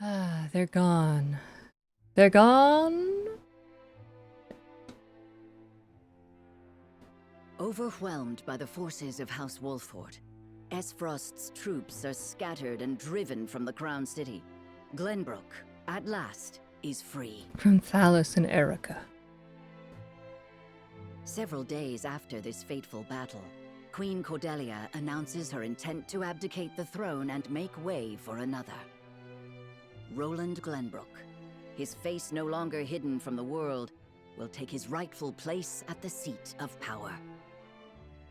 Ah, they're gone. They're gone? Overwhelmed by the forces of House Wolford, Esfrost's troops are scattered and driven from the Crown City. Glenbrook, at last, is free. From Thalos and Erica. Several days after this fateful battle, Queen Cordelia announces her intent to abdicate the throne and make way for another. Roland Glenbrook, his face no longer hidden from the world, will take his rightful place at the seat of power.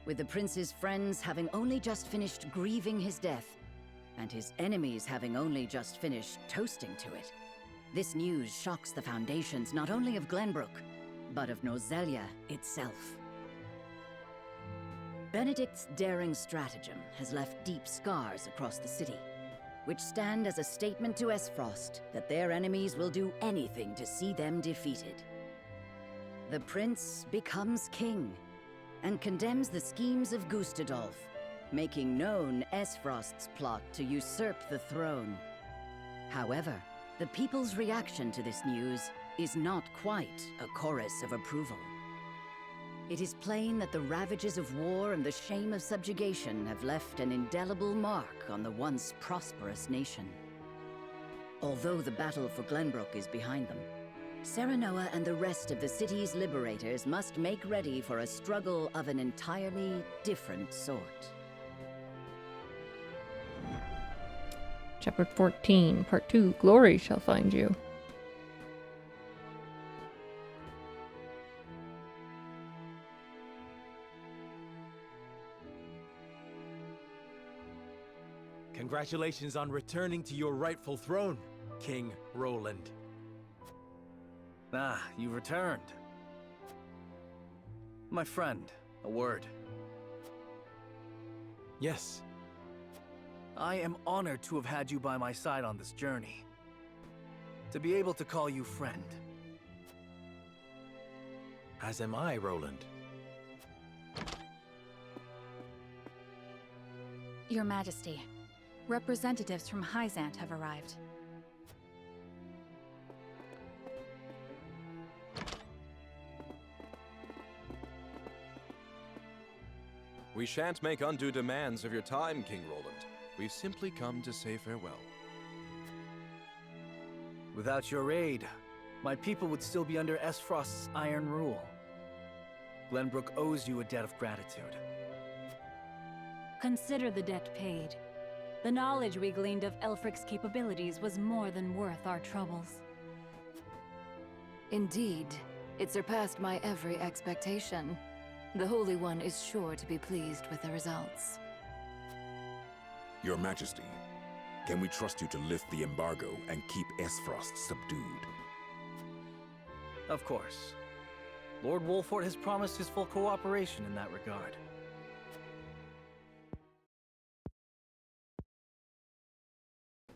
With the prince's friends having only just finished grieving his death, and his enemies having only just finished toasting to it, this news shocks the foundations not only of Glenbrook, but of Norzelia itself. Benedict's daring stratagem has left deep scars across the city, which stand as a statement to Esfrost that their enemies will do anything to see them defeated. The prince becomes king, and condemns the schemes of Gustadolf, making known Esfrost's plot to usurp the throne. However, the people's reaction to this news is not quite a chorus of approval. It is plain that the ravages of war and the shame of subjugation have left an indelible mark on the once prosperous nation. Although the battle for Glenbrook is behind them, Serenoa and the rest of the city's liberators must make ready for a struggle of an entirely different sort. Chapter 14, Part 2, Glory shall find you. Congratulations on returning to your rightful throne, King Roland. Ah, you returned. My friend, a word. Yes. I am honored to have had you by my side on this journey. To be able to call you friend. As am I, Roland. Your Majesty, representatives from Hyzant have arrived. We shan't make undue demands of your time, King Roland. We've simply come to say farewell. Without your aid, my people would still be under Esfrost's iron rule. Glenbrook owes you a debt of gratitude. Consider the debt paid. The knowledge we gleaned of Elfric's capabilities was more than worth our troubles. Indeed, it surpassed my every expectation. The Holy One is sure to be pleased with the results. Your Majesty, can we trust you to lift the embargo and keep Esfrost subdued? Of course. Lord Wolford has promised his full cooperation in that regard.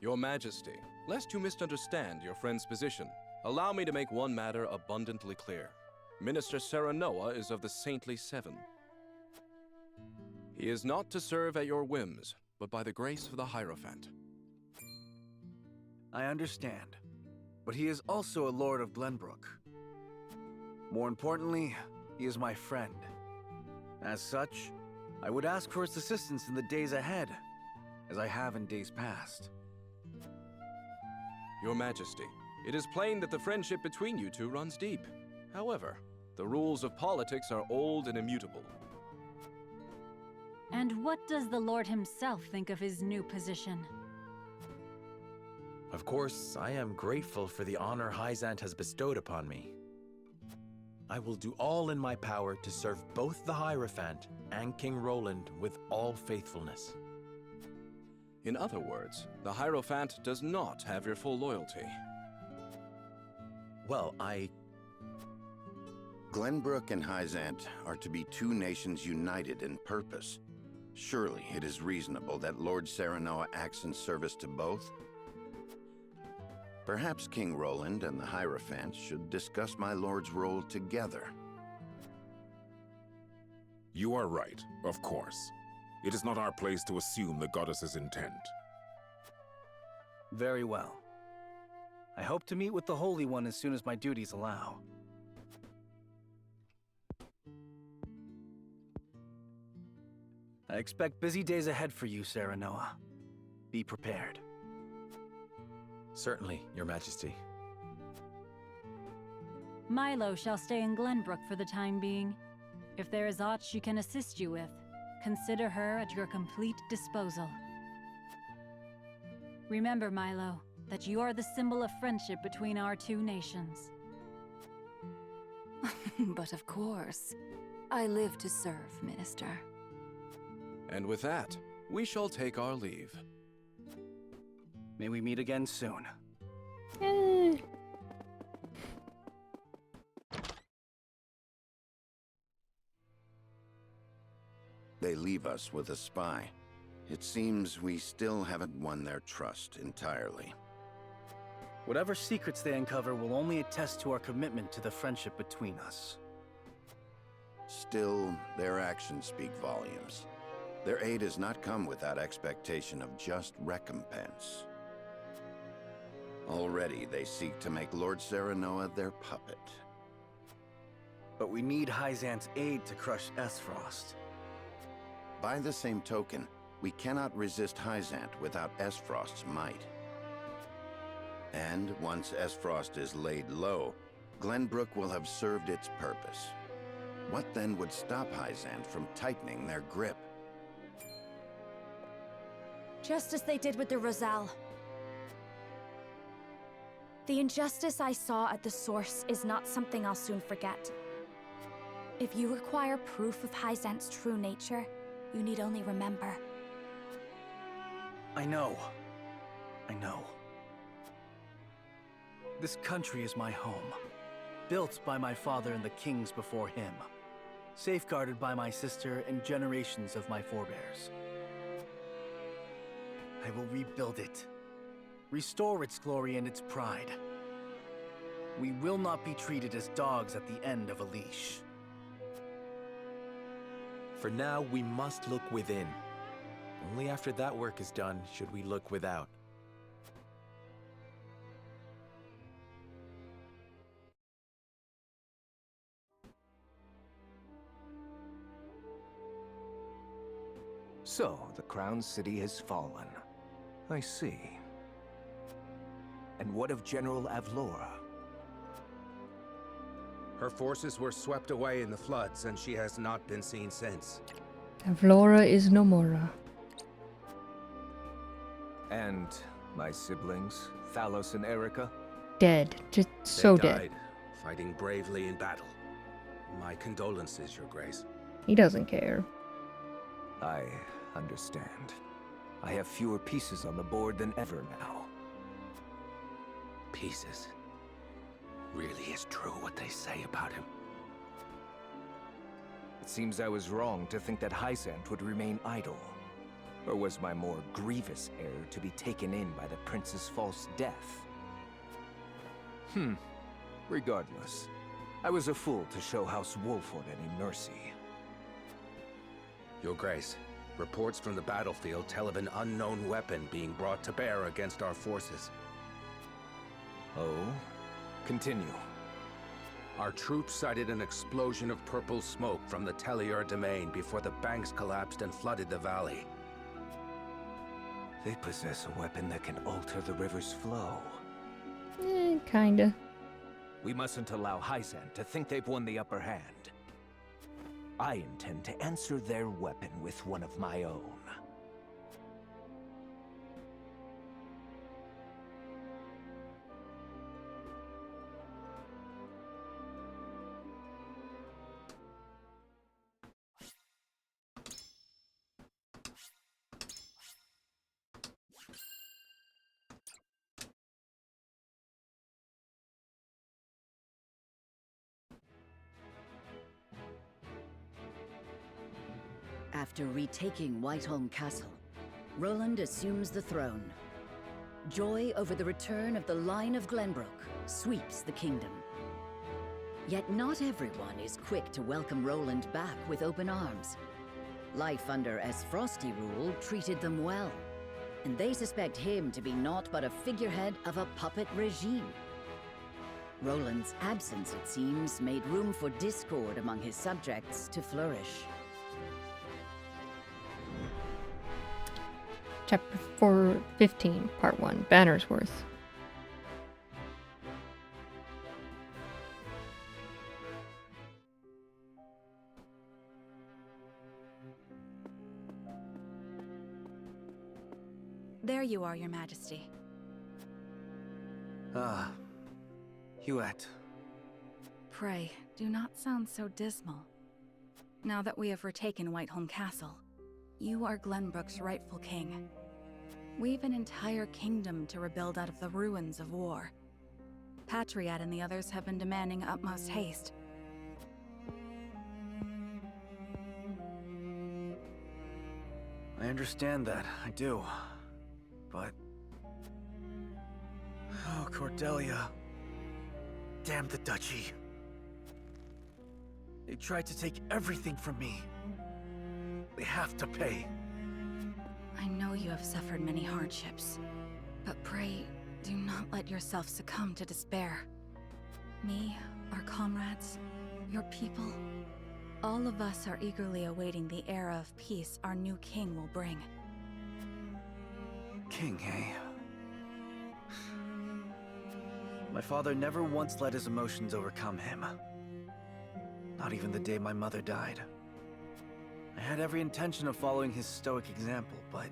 Your Majesty, lest you misunderstand your friend's position, allow me to make one matter abundantly clear. Minister Serenoa is of the Saintly Seven. He is not to serve at your whims, but by the grace of the Hierophant. I understand, but he is also a Lord of Glenbrook. More importantly, he is my friend. As such, I would ask for his assistance in the days ahead, as I have in days past. Your Majesty, it is plain that the friendship between you two runs deep. However, the rules of politics are old and immutable. And what does the Lord himself think of his new position? Of course, I am grateful for the honor Hyzant has bestowed upon me. I will do all in my power to serve both the Hierophant and King Roland with all faithfulness. In other words, the Hierophant does not have your full loyalty. Well, Glenbrook and Hyzant are to be two nations united in purpose. Surely it is reasonable that Lord Serenoa acts in service to both? Perhaps King Roland and the Hierophant should discuss my lord's role together. You are right, of course. It is not our place to assume the goddess's intent. Very well. I hope to meet with the Holy One as soon as my duties allow. I expect busy days ahead for you, Serenoa. Be prepared. Certainly, Your Majesty. Milo shall stay in Glenbrook for the time being. If there is aught she can assist you with, consider her at your complete disposal. Remember, Milo, that you are the symbol of friendship between our two nations. But of course, I live to serve, Minister. And with that, we shall take our leave. May we meet again soon. They leave us with a spy. It seems we still haven't won their trust entirely. Whatever secrets they uncover will only attest to our commitment to the friendship between us. Still, their actions speak volumes. Their aid has not come without expectation of just recompense. Already, they seek to make Lord Serenoa their puppet. But we need Hyzant's aid to crush Esfrost. By the same token, we cannot resist Hyzant without Esfrost's might. And once Esfrost is laid low, Glenbrook will have served its purpose. What then would stop Hyzant from tightening their grip? Just as they did with the Rosal. The injustice I saw at the source is not something I'll soon forget. If you require proof of Hyzant's true nature, you need only remember. I know. This country is my home. Built by my father and the kings before him. Safeguarded by my sister and generations of my forebears. I will rebuild it. Restore its glory and its pride. We will not be treated as dogs at the end of a leash. For now, we must look within. Only after that work is done should we look without. So, the Crown City has fallen. I see. And what of General Avlora? Her forces were swept away in the floods, and she has not been seen since. Avlora is no more. And my siblings, Thalos and Erica? Dead. Just so They dead. died, fighting bravely in battle. My condolences, Your Grace. He doesn't care. I understand. I have fewer pieces on the board than ever now. Pieces. Really is true what they say about him. It seems I was wrong to think that Hyzant would remain idle. Or was my more grievous error to be taken in by the prince's false death? Regardless, I was a fool to show House Wolford any mercy. Your Grace, reports from the battlefield tell of an unknown weapon being brought to bear against our forces. Oh? Continue. Our troops sighted an explosion of purple smoke from the Tellier domain before the banks collapsed and flooded the valley. They possess a weapon that can alter the river's flow. Kinda. We mustn't allow Hyzant to think they've won the upper hand. I intend to answer their weapon with one of my own. After retaking Whiteholm Castle, Roland assumes the throne. Joy over the return of the line of Glenbrook sweeps the kingdom. Yet not everyone is quick to welcome Roland back with open arms. Life under Esfrosti rule treated them well, and they suspect him to be naught but a figurehead of a puppet regime. Roland's absence, it seems, made room for discord among his subjects to flourish. Chapter 415, Part 1, Bannersworth. There you are, Your Majesty. Ah, Huette. Pray, do not sound so dismal. Now that we have retaken Whiteholm Castle, you are Glenbrook's rightful king. We've an entire kingdom to rebuild out of the ruins of war. Patriot and the others have been demanding utmost haste. I understand that, I do. But... oh, Cordelia. Damn the duchy. They tried to take everything from me. They have to pay. I know you have suffered many hardships, but pray, do not let yourself succumb to despair. Me, our comrades, your people, all of us are eagerly awaiting the era of peace our new king will bring. King, eh? My father never once let his emotions overcome him. Not even the day my mother died. I had every intention of following his stoic example, but...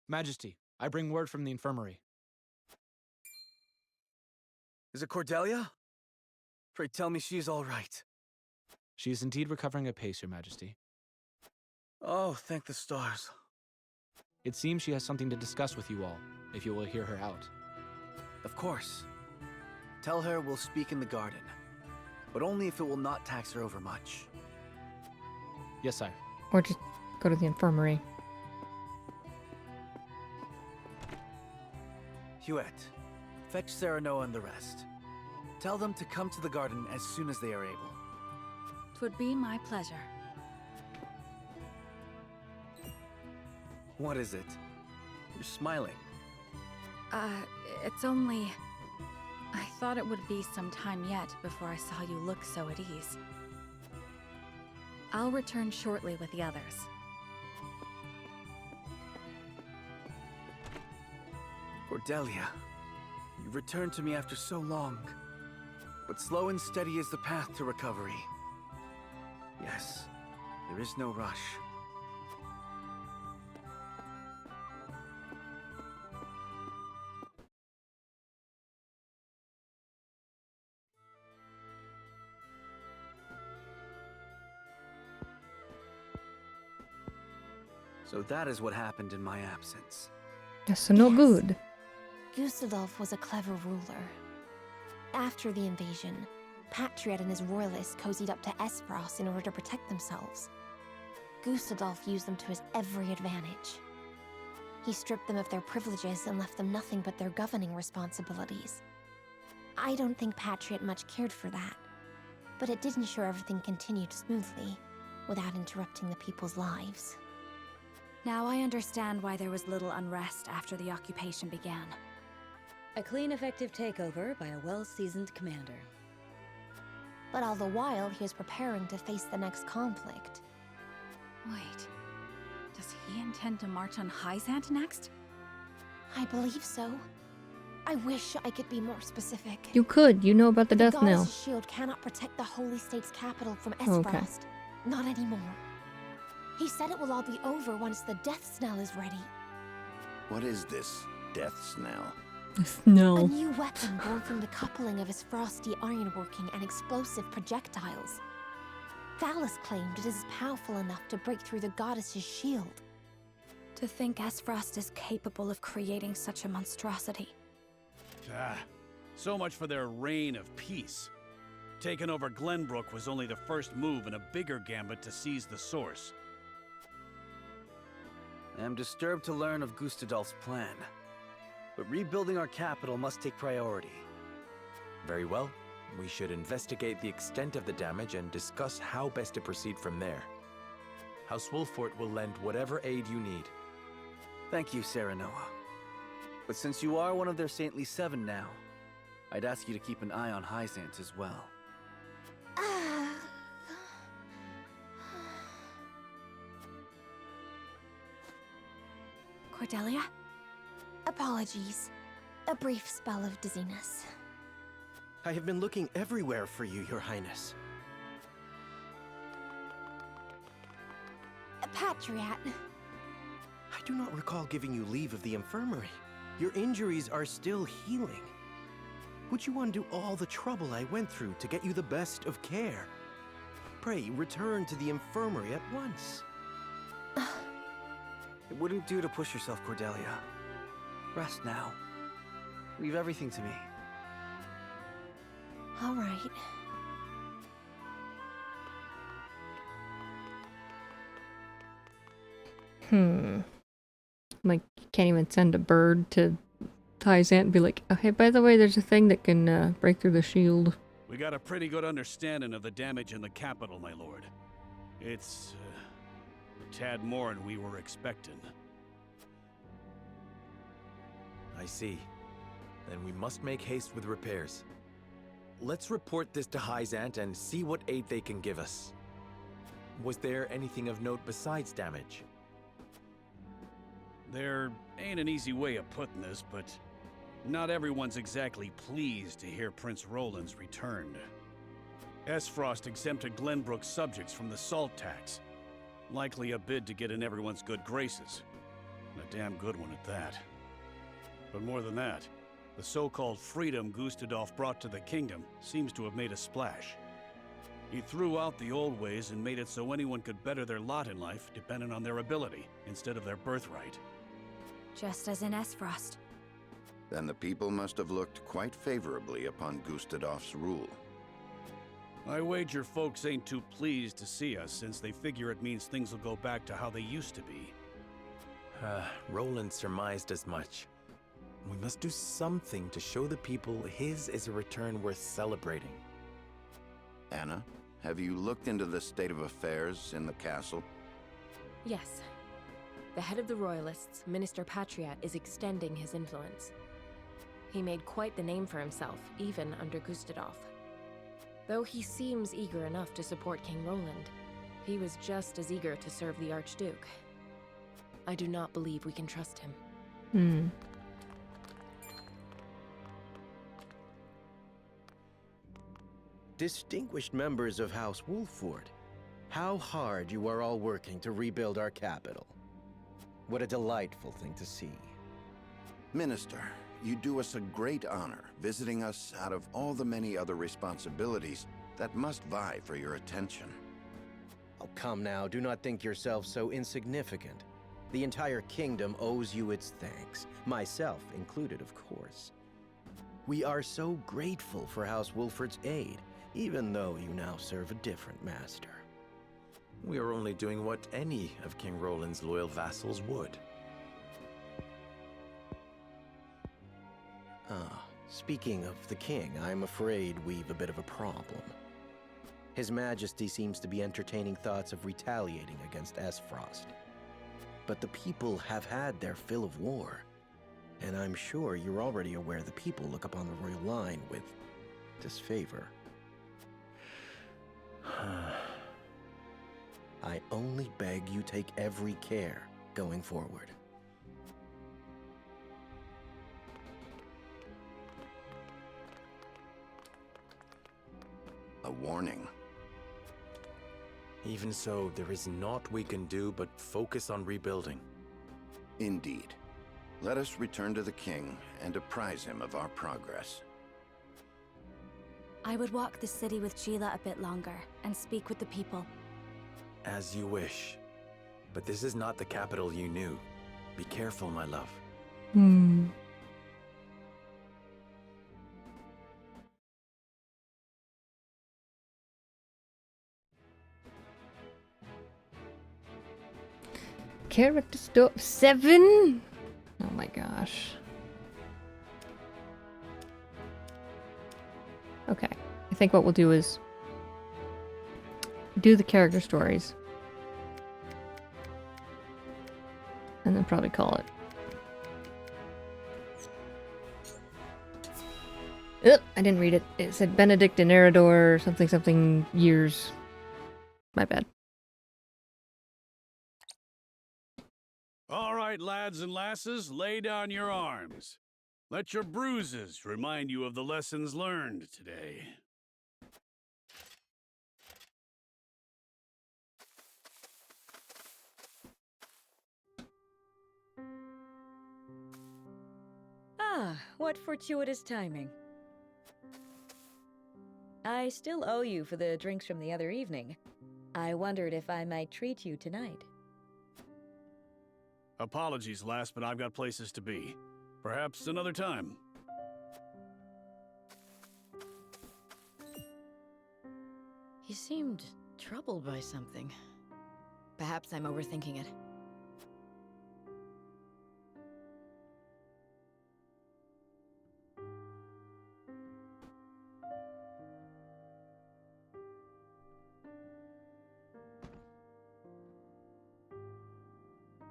Majesty, I bring word from the infirmary. Is it Cordelia? Pray tell me she's all right. She is indeed recovering apace, Your Majesty. Oh, thank the stars. It seems she has something to discuss with you all, if you will hear her out. Of course. Tell her we'll speak in the garden, but only if it will not tax her over much. Yes, sire. Or just go to the infirmary. Huette, fetch Serenoa and the rest. Tell them to come to the garden as soon as they are able. 'Twould be my pleasure. What is it? You're smiling. It's only... I thought it would be some time yet before I saw you look so at ease. I'll return shortly with the others. Cordelia, you returned to me after so long. But slow and steady is the path to recovery. Yes, there is no rush. So that is what happened in my absence. Yes, so no good. Gustadolf was a clever ruler. After the invasion, Patriot and his royalists cozied up to Esfrost in order to protect themselves. Gustadolf used them to his every advantage. He stripped them of their privileges and left them nothing but their governing responsibilities. I don't think Patriot much cared for that, but it did ensure everything continued smoothly, without interrupting the people's lives. Now I understand why there was little unrest after the occupation began. A clean, effective takeover by a well-seasoned commander. But all the while, he was preparing to face the next conflict. Wait, does he intend to march on Hyzant next? I believe so. I wish I could be more specific. You could. You know about the death The knell. goddess's shield cannot protect the Holy State's capital from Okay. Esfrost. Not anymore. He said it will all be over once the death knell is ready. What is this death knell? A No. new weapon born from the coupling of his frosty ironworking and explosive projectiles. Valis claimed it is powerful enough to break through the goddess's shield. To think Esfrost is capable of creating such a monstrosity. Ah, so much for their reign of peace. Taking over Glenbrook was only the first move in a bigger gambit to seize the source. I am disturbed to learn of Gustadolf's plan. But rebuilding our capital must take priority. Very well. We should investigate the extent of the damage and discuss how best to proceed from there. House Wolfort will lend whatever aid you need. Thank you, Serenoa. But since you are one of their Saintly Seven now, I'd ask you to keep an eye on Hyzant as well. Cordelia? Apologies. A brief spell of dizziness. I have been looking everywhere for you, Your Highness. Patriat. I do not recall giving you leave of the infirmary. Your injuries are still healing. Would you undo all the trouble I went through to get you the best of care? Pray, return to the infirmary at once. It wouldn't do to push yourself, Cordelia. Rest now. Leave everything to me. All right. Like, you can't even send a bird to Hyzant and be like, oh, hey, by the way, there's a thing that can break through the shield. We got a pretty good understanding of the damage in the capital, my lord. It's a tad more than we were expecting. I see. Then we must make haste with repairs. Let's report this to Hyzant and see what aid they can give us. Was there anything of note besides damage? There ain't an easy way of putting this, but not everyone's exactly pleased to hear Prince Roland's returned. Esfrost exempted Glenbrook's subjects from the salt tax. Likely a bid to get in everyone's good graces. And a damn good one at that. But more than that, the so-called freedom Gustadolf brought to the kingdom seems to have made a splash. He threw out the old ways and made it so anyone could better their lot in life depending on their ability, instead of their birthright. Just as in Esfrost. Then the people must have looked quite favorably upon Gustadolf's rule. I wager folks ain't too pleased to see us, since they figure it means things will go back to how they used to be. Roland surmised as much. We must do something to show the people his is a return worth celebrating. Anna, have you looked into the state of affairs in the castle? Yes. The head of the Royalists, Minister Patriat, is extending his influence. He made quite the name for himself, even under Gustadolf. Though he seems eager enough to support King Roland, he was just as eager to serve the Archduke. I do not believe we can trust him. Distinguished members of House Wolfort, how hard you are all working to rebuild our capital. What a delightful thing to see. Minister, you do us a great honor visiting us out of all the many other responsibilities that must vie for your attention. Oh, come now, do not think yourself so insignificant. The entire kingdom owes you its thanks, myself included, of course. We are so grateful for House Wolfort's aid, even though you now serve a different master. We are only doing what any of King Roland's loyal vassals would. Speaking of the king, I'm afraid we've a bit of a problem. His Majesty seems to be entertaining thoughts of retaliating against Esfrost. But the people have had their fill of war, and I'm sure you're already aware the people look upon the royal line with disfavor. I only beg you take every care going forward. A warning. Even so, there is naught we can do but focus on rebuilding. Indeed. Let us return to the king and apprise him of our progress. I would walk the city with Sheila a bit longer and speak with the people. As you wish. But this is not the capital you knew. Be careful, my love. Character stop 7? Oh my gosh. Okay. I think what we'll do is do the character stories. And then probably call it. Oop, I didn't read it. It said Benedict and Eridor something something years. My bad. All right, lads and lasses, lay down your arms. Let your bruises remind you of the lessons learned today. Ah, what fortuitous timing. I still owe you for the drinks from the other evening. I wondered if I might treat you tonight. Apologies, lass, but I've got places to be. Perhaps another time. You seemed troubled by something. Perhaps I'm overthinking it.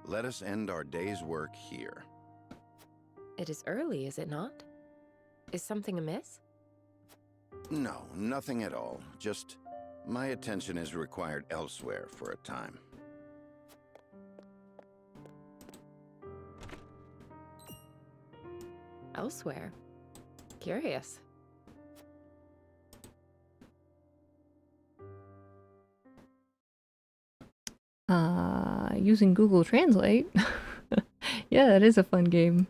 Let us end our day's work here. It is early, is it not? Is something amiss? No, nothing at all. Just my attention is required elsewhere for a time. Elsewhere? Curious. Using Google Translate. Yeah, that is a fun game.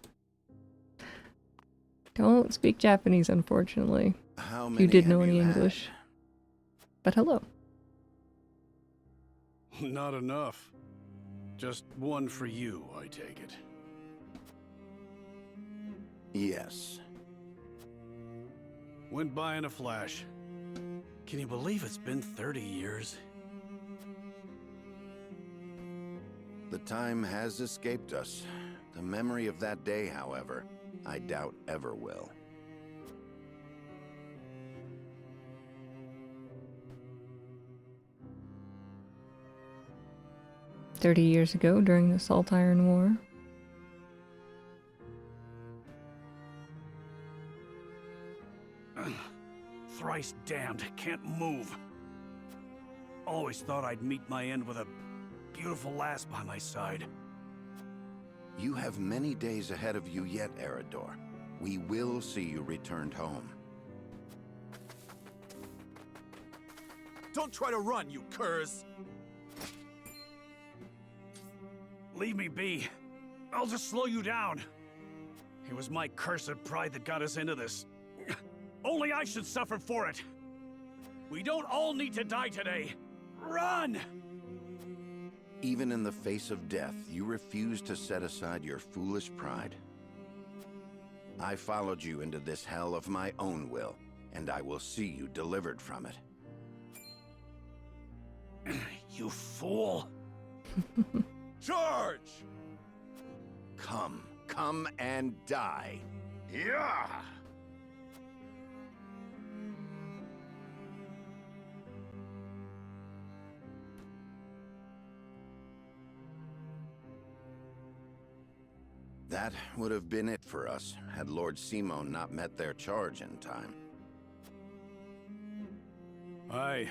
Don't speak Japanese, unfortunately. How If many you did know have any you had? English. But hello. Not enough. Just one for you, I take it. Yes. Went by in a flash. Can you believe it's been 30 years? The time has escaped us. The memory of that day, however, I doubt ever will. "30 years ago, during the Salt Iron War." Thrice damned, can't move. Always thought I'd meet my end with a beautiful lass by my side. You have many days ahead of you yet, Eridor. We will see you returned home. Don't try to run, you curs! Leave me be. I'll just slow you down. It was my cursed pride that got us into this. Only I should suffer for it. We don't all need to die today. Run! Even in the face of death, you refuse to set aside your foolish pride. I followed you into this hell of my own will, and I will see you delivered from it. You fool! Charge! Come and die. Yeah! That would have been it for us, had Lord Simon not met their charge in time. Aye,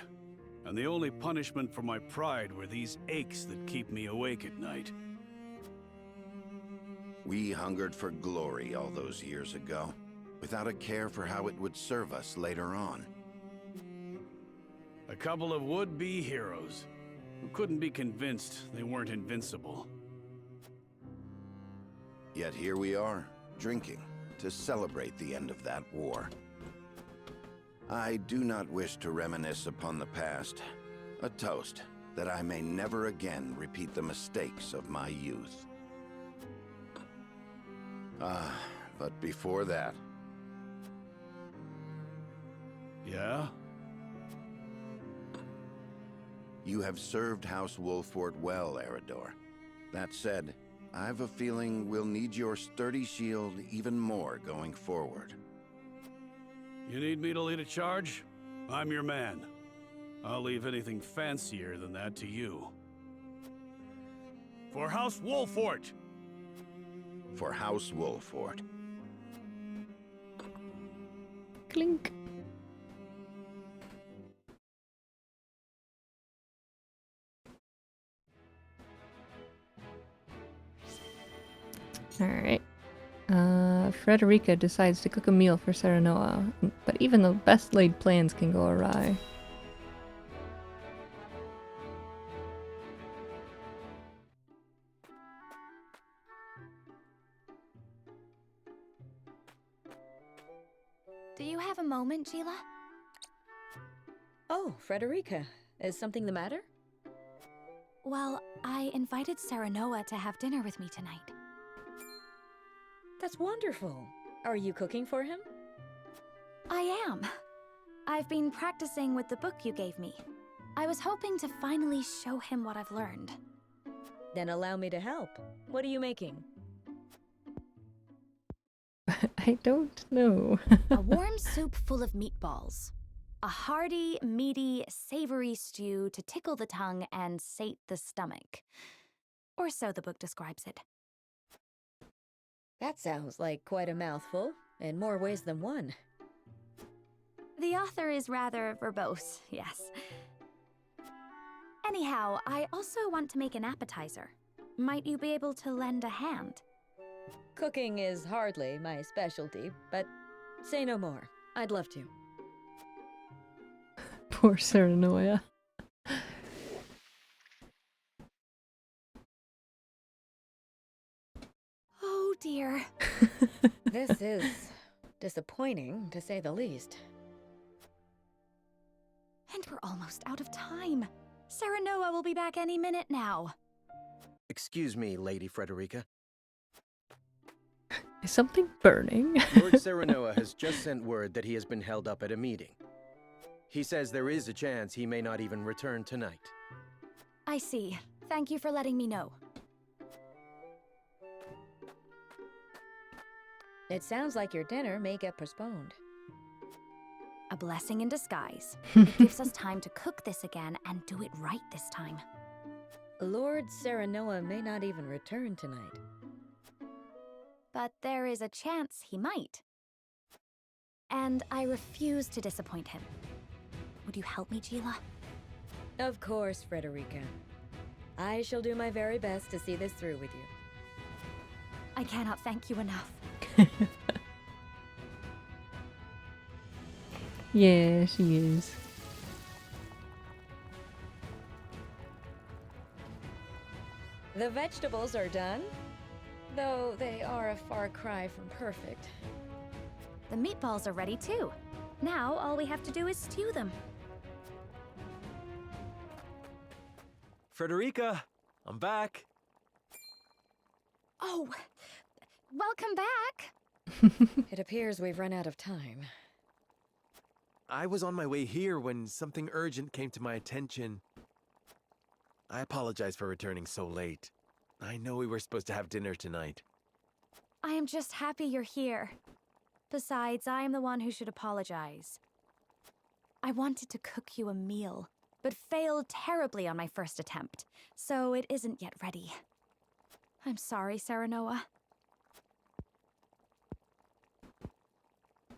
and the only punishment for my pride were these aches that keep me awake at night. We hungered for glory all those years ago, without a care for how it would serve us later on. A couple of would-be heroes, who couldn't be convinced they weren't invincible. Yet here we are, drinking, to celebrate the end of that war. I do not wish to reminisce upon the past. A toast that I may never again repeat the mistakes of my youth. But before that... Yeah? You have served House Wolford well, Eridor. That said, I've a feeling we'll need your sturdy shield even more going forward. You need me to lead a charge? I'm your man. I'll leave anything fancier than that to you. For House Wolfort! For House Wolfort. Clink. Alright. Frederica decides to cook a meal for Serenoa, but even the best laid plans can go awry. Do you have a moment, Sheila? Oh, Frederica. Is something the matter? Well, I invited Serenoa to have dinner with me tonight. That's wonderful. Are you cooking for him? I am. I've been practicing with the book you gave me. I was hoping to finally show him what I've learned. Then allow me to help. What are you making? I don't know. A warm soup full of meatballs. A hearty, meaty, savory stew to tickle the tongue and sate the stomach. Or so the book describes it. That sounds like quite a mouthful, in more ways than one. The author is rather verbose, yes. Anyhow, I also want to make an appetizer. Might you be able to lend a hand? Cooking is hardly my specialty, but say no more. I'd love to. Poor Serenoa. Oh dear. This is disappointing, to say the least. And we're almost out of time. Serenoa will be back any minute now. Excuse me, Lady Frederica. Is something burning? Lord Serenoa has just sent word that he has been held up at a meeting. He says there is a chance he may not even return tonight. I see. Thank you for letting me know. It sounds like your dinner may get postponed. A blessing in disguise. It gives us time to cook this again and do it right this time. Lord Serenoa may not even return tonight. But there is a chance he might. And I refuse to disappoint him. Would you help me, Gila? Of course, Frederica. I shall do my very best to see this through with you. I cannot thank you enough. Yeah, she is. The vegetables are done, though they are a far cry from perfect. The meatballs are ready too. Now all we have to do is stew them. Frederica, I'm back. Oh, welcome back. It appears we've run out of time. I was on my way here when something urgent came to my attention. I apologize for returning so late. I know we were supposed to have dinner tonight. I am just happy you're here. Besides, I am the one who should apologize. I wanted to cook you a meal, but failed terribly on my first attempt, so it isn't yet ready. I'm sorry, Serenoa.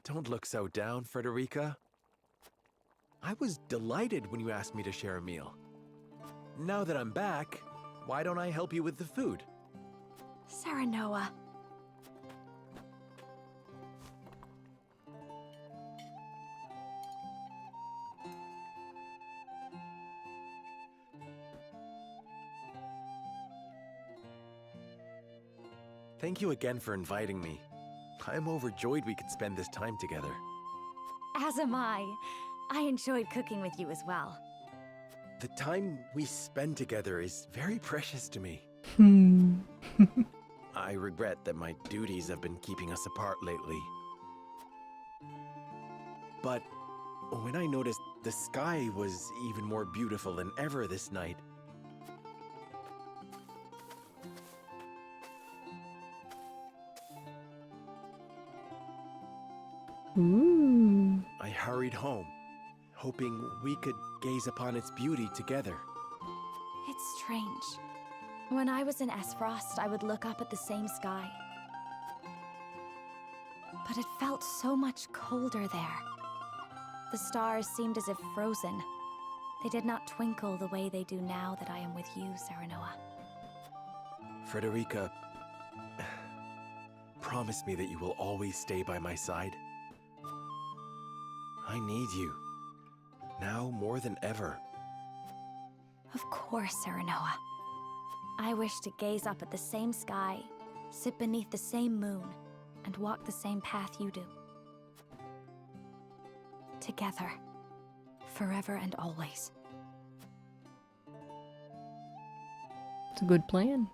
Don't look so down, Frederica. I was delighted when you asked me to share a meal. Now that I'm back, why don't I help you with the food? Serenoa. Thank you again for inviting me. I'm overjoyed we could spend this time together. As am I. I enjoyed cooking with you as well. The time we spend together is very precious to me. I regret that my duties have been keeping us apart lately. But when I noticed the sky was even more beautiful than ever this night, Ooh. I hurried home, hoping we could gaze upon its beauty together. It's strange. When I was in Esfrost, I would look up at the same sky. But it felt so much colder there. The stars seemed as if frozen. They did not twinkle the way they do now that I am with you, Serenoa. Frederica, promise me that you will always stay by my side. I need you, now more than ever. Of course, Serenoa. I wish to gaze up at the same sky, sit beneath the same moon, and walk the same path you do. Together, forever and always. It's a good plan.